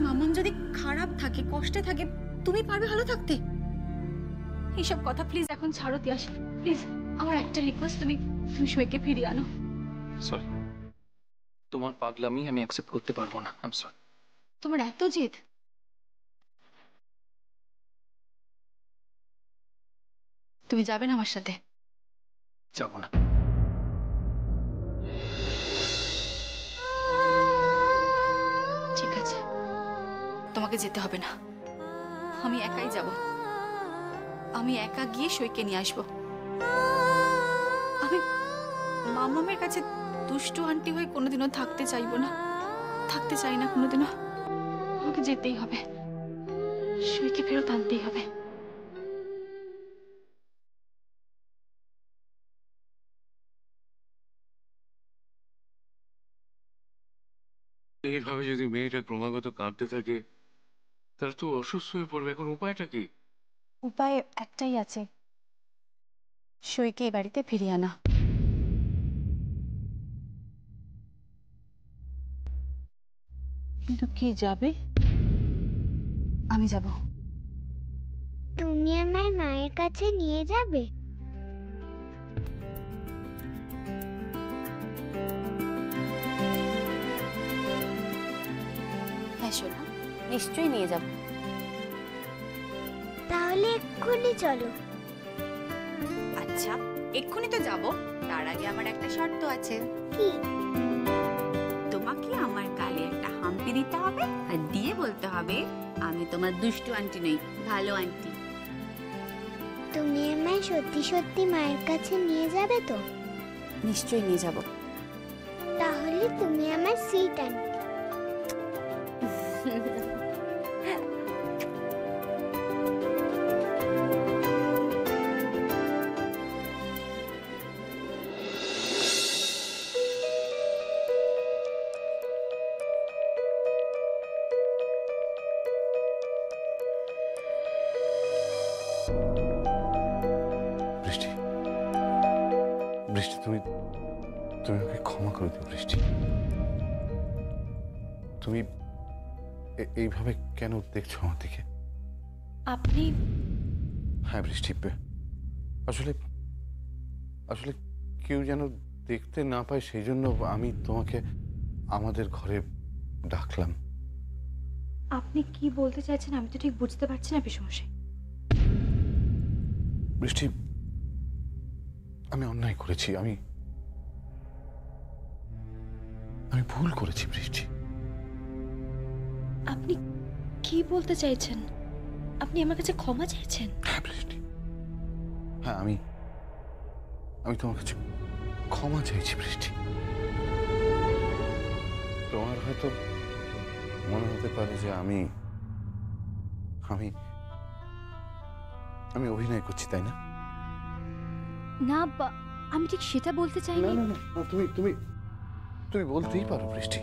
মামাম যদি খারাপ থাকে, কষ্টে থাকে, তুমি পারবে ভালো থাকতে? এইসব কথা প্লিজ এখন ছাড়ো তিয়াস, প্লিজ। আমার একটা রিকোয়েস্ট, তুমি সইকে ফিরিয়ে আনো। সরি, তোমার পাগলামি আমি অ্যাকসেপ্ট করতে পারবো না। I am sorry. তোমার এত জেদ? তুমি যাবে না আমার সাথে? যাবো না। ঠিক আছে, তোমাকে যেতে হবে না, আমি একাই যাব। আমি একা গিয়ে সইকে নিয়ে আসবো। আমি মামামের কাছে দুষ্টু আন্টি হয়ে কোনোদিনও থাকতে চাইবো না, থাকতে চাই না কোনোদিনও। আমাকে যেতেই হবে, সইকে ফেরত আনতেই হবে। এইভাবে যদি মেয়েটা ক্রমাগত কাঁদতে থাকে তাহলে তো অসুস্থ হয়ে পড়বে। এখন উপায়টা কি? উপায় একটাই আছে, সইকে এই বাড়িতে ফিরিয়ে আনা। কিন্তু কি যাবে? আমি যাব। তুমি আমায় মায়ের কাছে নিয়ে যাবে? হ্যাঁ সোনা, নিশ্চয়ই নিয়ে যাব। তাহলে এক্ষুনি চলো। আচ্ছা, এক্ষুনি তো যাব, তার আগে আমার একটা শর্ত আছে। কি? তোমাকে আমার গালে একটা হাম্পি দিতে হবে, আর দিয়ে বলতে হবে আমি তোমার দুষ্টু আন্টি নই, ভালো আন্টি। তুমি আমায় সত্যি সত্যি মায়ের কাছে নিয়ে যাবে তো? নিশ্চয়ই নিয়ে যাব। তাহলে তুমি আমার সুইট আন্টি। বৃষ্টি, বৃষ্টি, তুমি তুমি আমাকে ক্ষমা করে দিও বৃষ্টি। তুমি এইভাবে কেন দেখছো আমার দিকে? আপনি? হ্যাঁ বৃষ্টি, আসলে আসলে কেউ যেন দেখতে না পায় সেই জন্য আমি তোমাকে আমাদের ঘরে ডাকলাম। আপনি কি বলতে চাইছেন আমি তো ঠিক বুঝতে পারছি না পিসমশাই। বৃষ্টি, আমি অন্যায় করেছি, আমি ভুল করেছি বৃষ্টি। আপনি কি বলতে চাইছেন? আপনি আমার কাছে ক্ষমা চাইছেন? হ্যাঁ বৃষ্টি, হ্যাঁ, আমি তোমার কাছে ক্ষমা চাইছি বৃষ্টি। তোমার হয়তো মনে হতে পারে যে আমি আমি আমি অভিনয় করছি, তাই না? না, আমি ঠিক সেটা বলতে চাইনি। না, না, না, তুমি তুমি তুমি বলতেই পারো বৃষ্টি,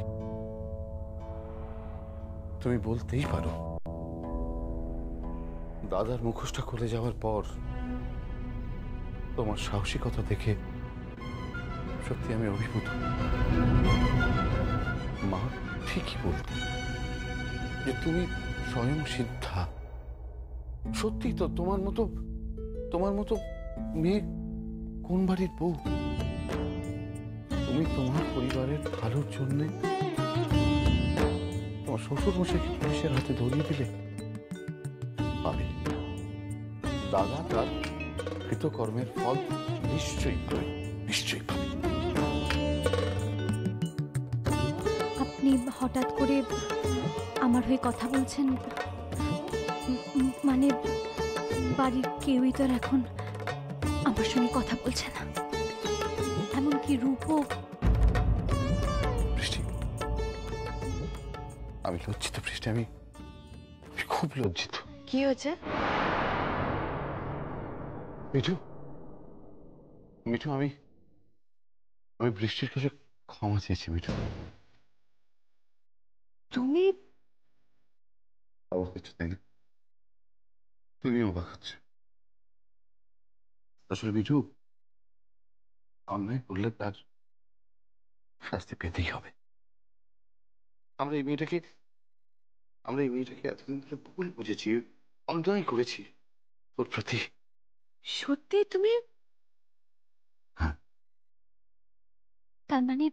তুমি বলতেই পারো। দাদার মুখোশটা খুলে যাওয়ার পর তোমার সাহসিকতা দেখে সত্যি আমি অভিভূত। মা ঠিকই বলতো যে তুমি স্বয়ং সিদ্ধা। সত্যি তো, তোমার মতো মেয়ে কোন বাড়ির বউ? তুমি তোমার পরিবারের ভালোর জন্যে তোমার শ্বশুর মশাইকে পুলিশের হাতে ধরিয়ে দিলে। পাবে, দাদা তার কৃতকর্মের ফল নিশ্চয়ই পাবে, নিশ্চয়ই পাবে। আপনি হঠাৎ করে আমার হয়ে কথা বলছেন, মানে বাড়ির কেউই তো আর এখন আমার সঙ্গে কথা বলছে না, এমনকি রূপও। বৃষ্টি, আমি লজ্জিত বৃষ্টি, আমি খুব লজ্জিত। কি হয়েছে? মিঠু, মিঠু, আমি বৃষ্টির কাছে ক্ষমা চেয়েছি মিঠু। তুমি? অবাক হচ্ছে তাই না? তুমি অবাক হচ্ছে। আসলে মিঠু, অন্যায় করলে তার শাস্তি পেতেই হবে। আমরা এই মেয়েটাকে আমরা এই মেয়েটাকে এতদিন ধরে ভুল বুঝেছি, অন্যায় করেছি ওর প্রতি। সত্যি তুমি? হ্যাঁ। তার মানে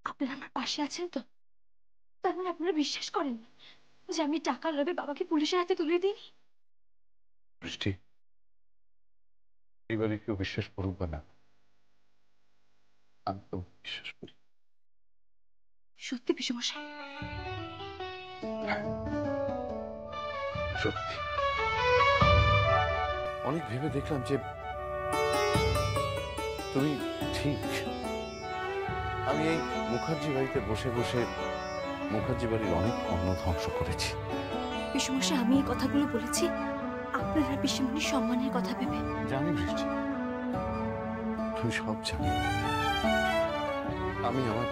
আপনারা আমার পাশে আছেন তো? তার মানে আপনারা বিশ্বাস করেন যে আমি টাকার লোভে বাবাকে পুলিশের হাতে তুলে দিইনি? বৃষ্টি, এবারে কেউ বিশ্বাস করুক বা না, আমি তো বিশ্বাস করি। সত্যি পিসেমশাই? সত্যি। অনেক ভেবে দেখলাম যে তুমি ঠিক। আমি এই মুখার্জি বাড়িতে বসে বসে মুখার্জি বাড়ির অনেক অন্ন ধ্বংস করেছি। পিসেমশাই, আমি এই কথাগুলো বলেছি আপনারা পিসেমণির সম্মানের কথা ভেবে। জানি বৃষ্টি, তুমি সব জানো। আমি আমার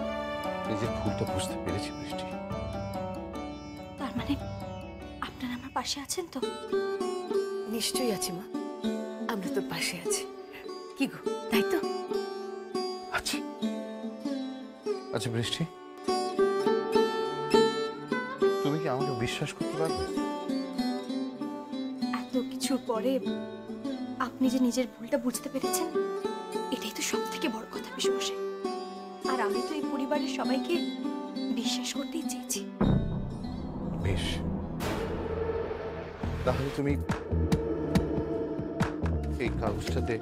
নিজের ভুলটা বুঝতে পেরেছি বৃষ্টি। তার মানে আপনারা আমার পাশে আছেন তো? নিশ্চয়ই আছি মা, আমরা তোর পাশে আছি। কি গো, তাই তো? আচ্ছা আচ্ছা বৃষ্টি, তুমি কি আমাকে বিশ্বাস করতে পারবে? এত কিছুর পরে আপনি যে নিজের ভুলটা বুঝতে পেরেছেন, এটাই তো সব থেকে বড় কথা পিসেমশাই। আর আমি তো এই পরিবারের সবাইকে বিশ্বাস করতেই চেয়েছি। বেশ, তাহলে তুমি এই কাগজটাতে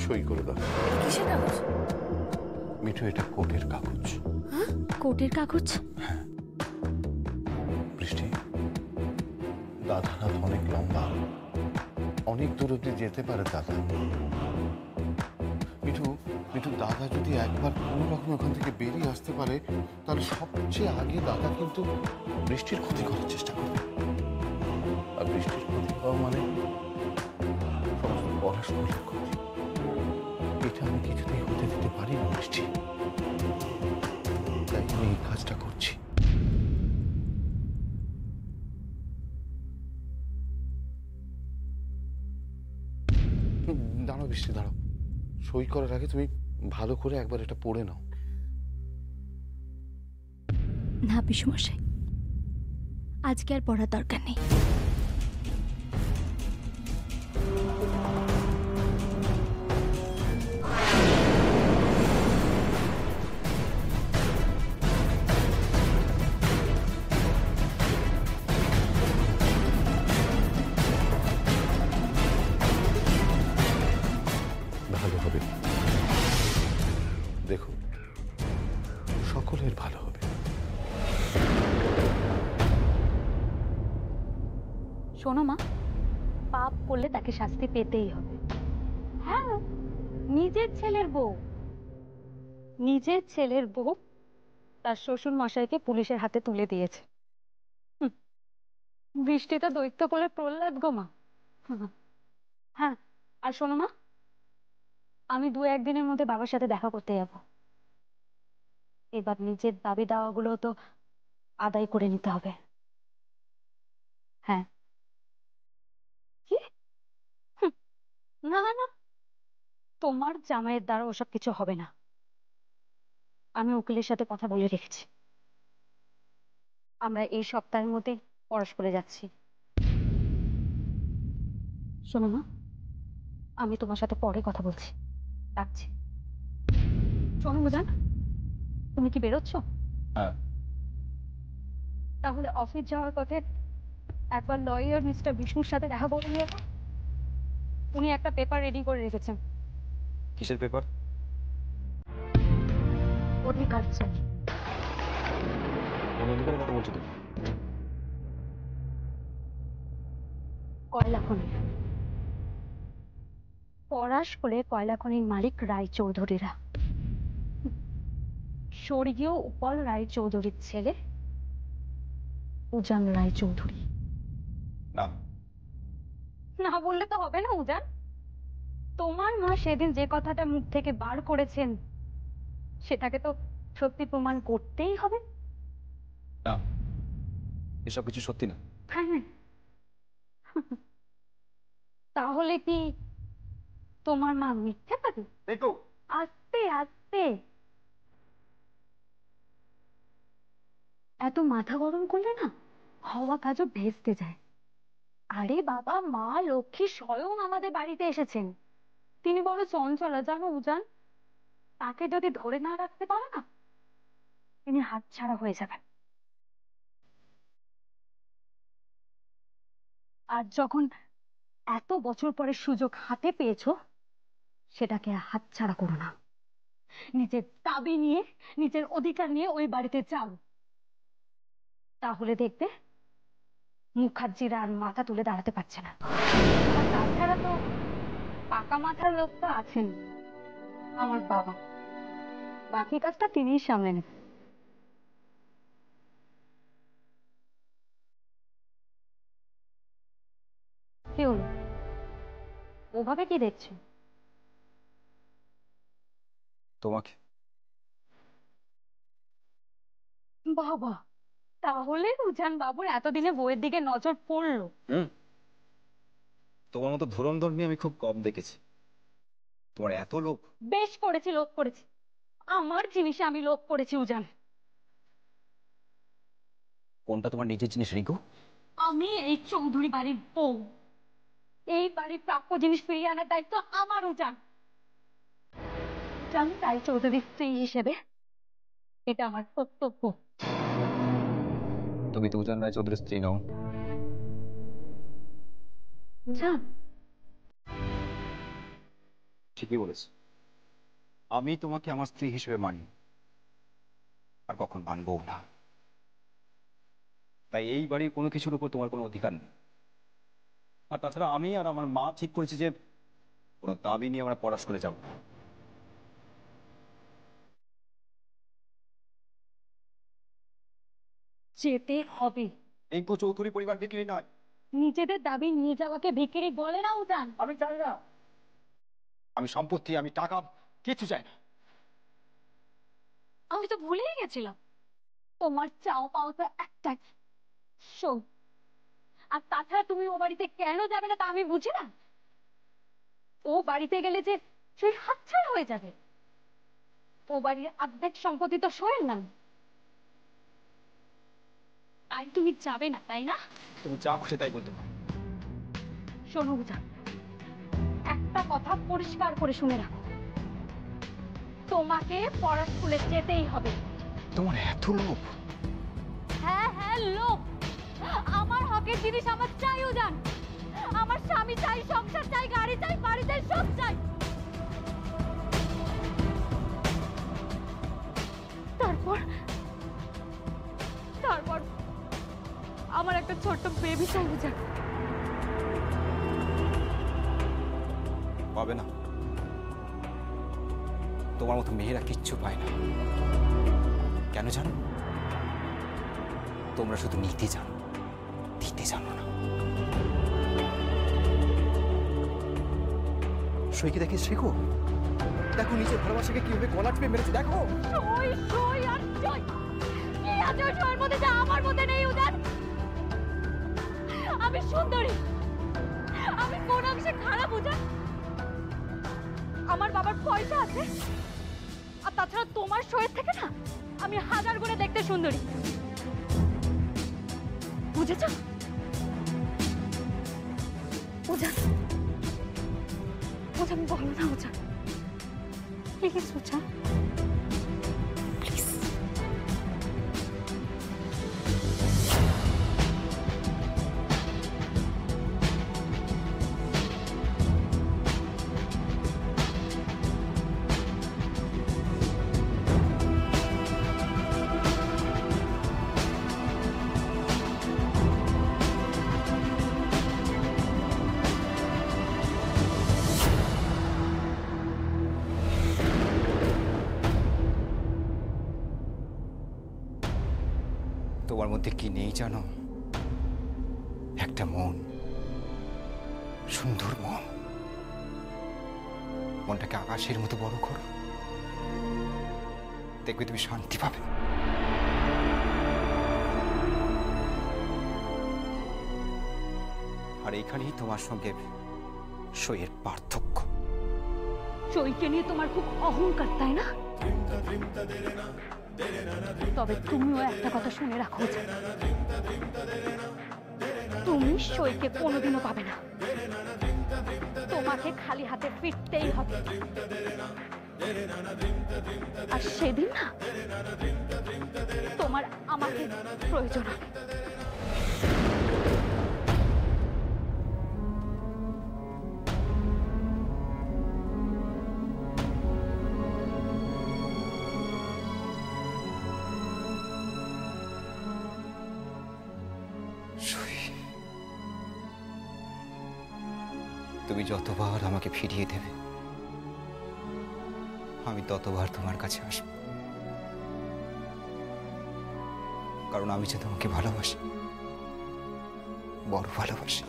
সই করে দাও। কিসের কাগজ? মিঠু, এটা কোর্টের কাগজ। কোর্টের কাগজ? বৃষ্টি, দাদার হাত অনেক লম্বা, অনেক দূর অব্দি যেতে পারে দাদা। মিঠু, মিঠু, দাদা যদি একবার কোনো রকম ওখান থেকে বেরিয়ে আসতে পারে, তাহলে সবচেয়ে আগে দাদা কিন্তু বৃষ্টির ক্ষতি করার চেষ্টা করবে। আর বৃষ্টির ক্ষতি হওয়া মানে সমস্ত পড়াশোনার ক্ষতি। এটা আমি কিছুতেই হতে দিতে পারি না বৃষ্টি, তাই আমি এই কাজটা করছি। দাঁড়াও বৃষ্টি, দাঁড়াও। সই করার আগে তুমি ভালো করে একবার এটা পড়ে নাও। না পিসেমশাই, আজকে আর পড়ার দরকার নেই। ভালো হবে, দেখো, সকলের ভালো হবে। শোনো মা, পাপ করলে তাকে শাস্তি পেতেই হবে। হ্যাঁ, নিজের ছেলের বউ, নিজের ছেলের বউ তার শ্বশুর মশাইকে পুলিশের হাতে তুলে দিয়েছে। হুম, বৃষ্টিটা দৈত্য বলে প্রহ্লাদ গো মা। হ্যাঁ, আর শোনো মা, আমি 2-1 দিনের মধ্যে বাবার সাথে দেখা করতে যাব। এবার নিজের দাবি দাওয়াগুলো তো আদায় করে নিতে হবে। হ্যাঁ। কি? হুম, না না, তোমার জামাইয়ের দ্বারা ওসব কিছু হবে না। আমি উকিলের সাথে কথা বলে রেখেছি, আমরা এই সপ্তাহের মধ্যে পরস্পরে যাচ্ছি। শোনো মা, আমি তোমার সাথে পরে কথা বলছি, রাখছি। শোনো বুঝান, তুমি কি বেরোচ্ছ? হ্যাঁ। তাহলে অফিস যাওয়ার পথে একবার লয়ার মিস্টার বিষ্ণুর সাথে দেখা করে নিয়ে এলো। উনি একটা পেপার রেডি করে রেখেছেন। কিসের পেপার? অধিকার চাই। কোন অধিকারের কথা বলছো তুমি? কয়লা খনি, পরাশ করে কয়লা খনির মালিক রায়চৌধুরীরা, স্বর্গীয় উপল রায়চৌধুরীর ছেলে উজান রায়চৌধুরী। না। না বললে তো হবে না উজান, তোমার মা সেদিন যে কথাটা মুখ থেকে বার করেছেন সেটাকে তো সত্যি প্রমাণ করতেই হবে। না, এসব কিছু সত্যি না। হ্যাঁ, তাহলে কি তোমার মা মিথ্যে পারে? দেখো, আস্তে আস্তে, এত মাথা গরম করলে না হওয়া কাজও ভেস্তে যায়। আরে বাবা, মা লক্ষ্মী স্বয়ং আমাদের বাড়িতে এসেছেন। তিনি বড় চঞ্চলা জানো উজান, তাকে যদি ধরে না রাখতে পারো না তিনি হাতছাড়া হয়ে যাবেন। আর যখন এত বছর পরে সুযোগ হাতে পেয়েছো সেটাকে হাতছাড়া করো না। নিজের দাবি নিয়ে, নিজের অধিকার নিয়ে ওই বাড়িতে যাও, তাহলে দেখবে মুখার্জিরা আর মাথা তুলে দাঁড়াতে পারছে না। আর তাছাড়া তো পাকা মাথার লোক তো আছেন, আমার বাবা। বাকি কাজটা তিনিই সামলে নেন। কি হলো, ওভাবে কি দেখছো? তোমাকে। বাবা, তাহলে উজান বাবুর এতদিনে বইয়ের দিকে নজর পড়লো। তোমার মতো ধুরন্ধর নিয়ে আমি খুব কম দেখেছি। তোমার এত লোভ। বেশ করেছি, লোভ করেছি। আমার জিনিসে আমি লোভ করেছি উজান। কোনটা তোমার নিজের জিনিস রিকু? আমি এই চৌধুরী বাড়ির বউ। এই বাড়ির প্রাপ্য জিনিস ফিরিয়ে আনার দায়িত্ব আমার উজান। জানি তাই চৌধুরীর স্ত্রী হিসেবে এটা আমার কর্তব্য। তুমি তো উজান রায় চৌধুরীর স্ত্রী নও। উজান, ঠিকই বলেছ। আমি তোমাকে আমার স্ত্রী হিসেবে মানি, আর কখন মানবো না। তাই এই বাড়ির কোনো কিছুর উপর তোমার কোনো অধিকার নেই। আর তাছাড়া আমি আর আমার মা ঠিক করেছি যে কোনো দাবি নিয়ে আমরা পড়াশ করে যাব। যেতে হবে। এই তো চৌধুরী পরিবার বিক্রি নয়। নিজেদের দাবি নিয়ে যাওয়াকে ভিখিরি বলে না উজান। আমি জানি না। আমি সম্পত্তি, আমি টাকা কিছু চাই না। আমি তো ভুলেই গেছিলাম তোমার চাও পাও তো একটাই, শোন। আর তাছাড়া তুমি ও বাড়িতে কেন যাবে না তা আমি বুঝি না। ও বাড়িতে গেলে যে সেই হাতছাড়া হয়ে যাবে। ও বাড়ির অর্ধেক সম্পত্তি তো শোয়ের নাম। আর তুমি যাবে না, তাই না? তুমি যা খুশি তাই বলতে পারো। শোনো উজান, একটা কথা পরিষ্কার করে শুনে রাখো, তোমাকে পড়া স্কুলে যেতেই হবে। তোমার এত লোভ? হ্যাঁ হ্যাঁ, লোভ। আমার হকের জিনিস আমার চাই উজান। আমার স্বামী চাই, সংসার চাই, গাড়ি চাই, বাড়ি চাই, সব চাই। তারপর তারপর আমার একটা ছোট্ট বেবি চাই উজান। পাবে না। তোমার মতো মেয়েরা কিচ্ছু পায় না। কেন জানো? তোমরা শুধু নিতে জানো, দিতে জানো না। সইকে দেখে শেখো। দেখো নিজের ভালোবাসাকে কিভাবে গলা টিপে মেরেছে, দেখো। সই সই আর সই, কি আছে ওই সইয়ের মধ্যে যা আমার মধ্যে নেই উজান? আমি সুন্দরী, আমি কোন অংশে খারাপ উজান? আমার বাবার পয়সা আছে, আর তাছাড়া তোমার সইয়ের থেকে না আমি হাজার গুণে দেখতে সুন্দরী। বুঝেছ উজান? উজান বলো না উজান, প্লিজ উজান, প্লিজ। তোমার মধ্যে কি নেই জানো? একটা মন, সুন্দর মন। মনটাকে আকাশের মতো বড় করো, দেখবে তুমি শান্তি পাবে। আর এইখানেই তোমার সঙ্গে সইয়ের পার্থক্য। সইকে নিয়ে তোমার খুব অহংকার, তাই না? তবে তুমিও একটা কথা শুনে রাখো যে তুমি সইকে কোনোদিনও পাবে না। তোমাকে খালি হাতে ফিরতেই হবে। আর সেদিন না তোমার আমাকে প্রয়োজন হবে। তুমি যতবার আমাকে ফিরিয়ে দেবে আমি ততবার তোমার কাছে আসব, কারণ আমি যে তোমাকে ভালোবাসি, বড় ভালোবাসি।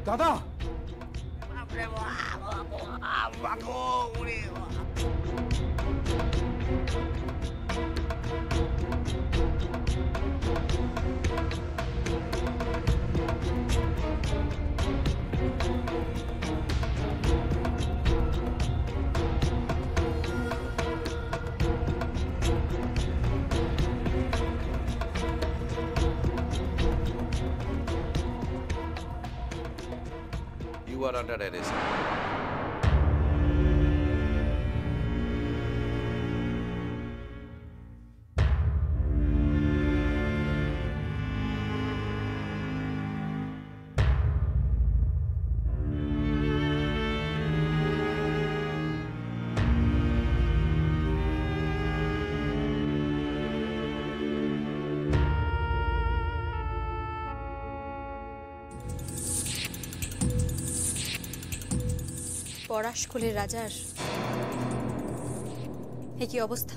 দাদা, You are under arrest. পরাশকুলের রাজার এ কি অবস্থা?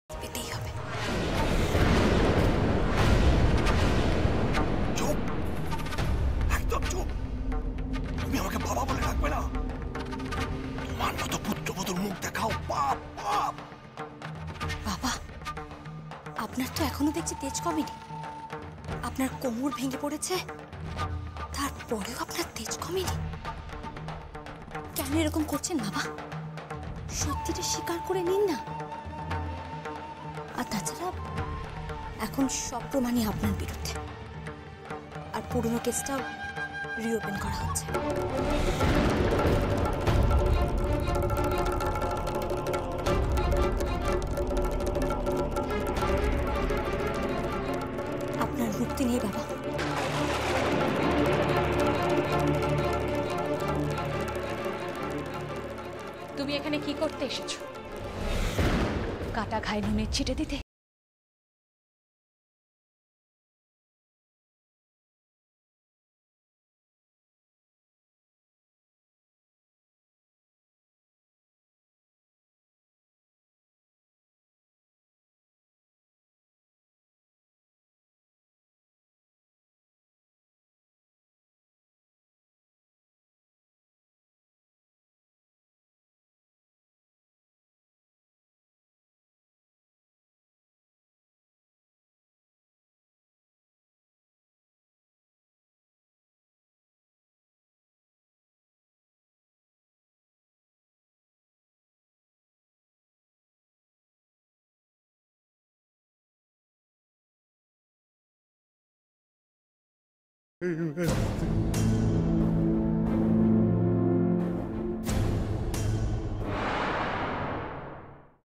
পেতেই হবে। চুপ, একদম চুপ। তুমি আমাকে বাবা বলে রাখবে না। তোমার মতো পুত্রবধূর মুখ দেখাও পাপ, পাপ। বাবা, আপনার তো এখনো দেখছি তেজ কমেনি। আপনার কোমর ভেঙে পড়েছে, তারপরেও আপনার তেজ কমেনি। কেন এরকম করছেন বাবা? সত্যিটা স্বীকার করে নিন না। আর তাছাড়া এখন সব প্রমাণই আপনার বিরুদ্ধে, আর পুরনো কেসটাও রিওপেন করা হচ্ছে। আপনার মুক্তি নেই বাবা। তুমি এখানে কি করতে এসেছো? কাটা ঘায়ে নুনের ছিটে দিতে?